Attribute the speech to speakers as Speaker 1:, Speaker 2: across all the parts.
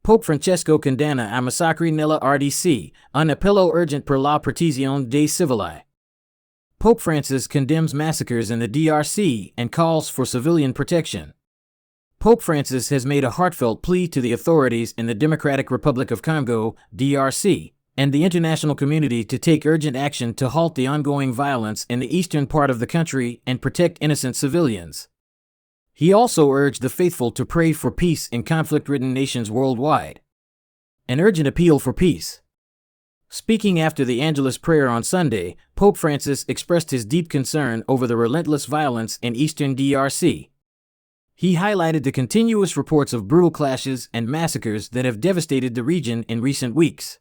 Speaker 1: Pope Francesco condanna a massacre nella RDC, un appello urgent per la protezione dei civili. Pope Francis condemns massacres in the DRC and calls for civilian protection. Pope Francis has made a heartfelt plea to the authorities in the Democratic Republic of Congo, DRC, and the international community to take urgent action to halt the ongoing violence in the eastern part of the country and protect innocent civilians. He also urged the faithful to pray for peace in conflict-ridden nations worldwide. An urgent appeal for peace. Speaking after the Angelus prayer on Sunday, Pope Francis expressed his deep concern over the relentless violence in eastern DRC. He highlighted the continuous reports of brutal clashes and massacres that have devastated the region in recent weeks.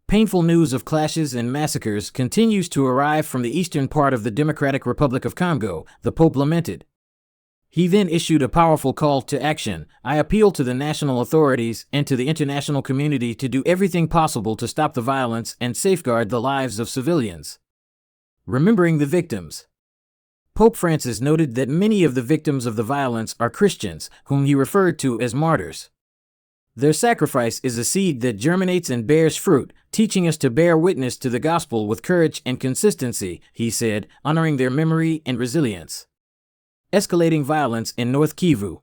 Speaker 1: Painful news of clashes and massacres continues to arrive from the eastern part of the Democratic Republic of Congo, the Pope lamented. He then issued a powerful call to action. I appeal to the national authorities and to the international community to do everything possible to stop the violence and safeguard the lives of civilians. Remembering the victims. Pope Francis noted that many of the victims of the violence are Christians, whom he referred to as martyrs. Their sacrifice is a seed that germinates and bears fruit, teaching us to bear witness to the gospel with courage and consistency, he said, honoring their memory and resilience. Escalating violence in North Kivu.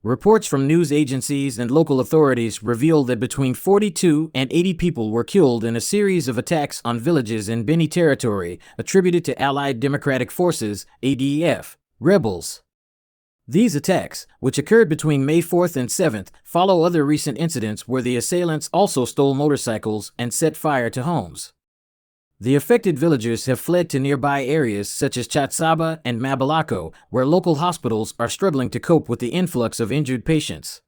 Speaker 1: Reports from news agencies and local authorities reveal that between 42 and 80 people were killed in a series of attacks on villages in Beni territory, attributed to Allied Democratic Forces, ADF, rebels. These attacks, which occurred between May 4th and 7th, follow other recent incidents where the assailants also stole motorcycles and set fire to homes. The affected villagers have fled to nearby areas such as Chatsaba and Mabalako, where local hospitals are struggling to cope with the influx of injured patients.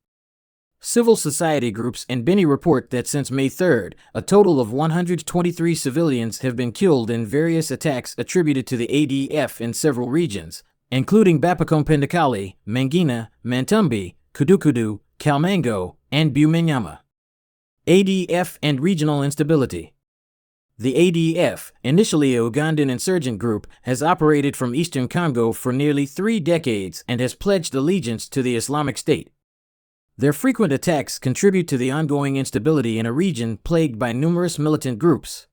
Speaker 1: Civil society groups in Beni report that since May 3rd, a total of 123 civilians have been killed in various attacks attributed to the ADF in several regions, including Bapakom-Pendakali, Mangina, Mantumbi, Kudukudu, Kalmango, and Bumenyama. ADF and regional instability. The ADF, initially a Ugandan insurgent group, has operated from eastern Congo for nearly 3 decades and has pledged allegiance to the Islamic State. Their frequent attacks contribute to the ongoing instability in a region plagued by numerous militant groups.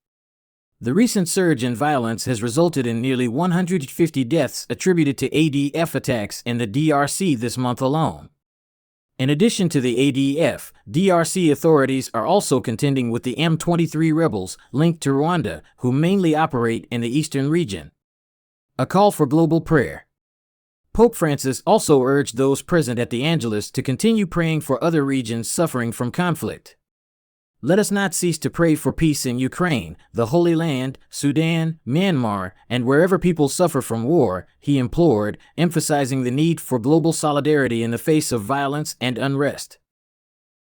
Speaker 1: The recent surge in violence has resulted in nearly 150 deaths attributed to ADF attacks in the DRC this month alone. In addition to the ADF, DRC authorities are also contending with the M23 rebels linked to Rwanda, who mainly operate in the eastern region. A call for global prayer. Pope Francis also urged those present at the Angelus to continue praying for other regions suffering from conflict. Let us not cease to pray for peace in Ukraine, the Holy Land, Sudan, Myanmar, and wherever people suffer from war, he implored, emphasizing the need for global solidarity in the face of violence and unrest.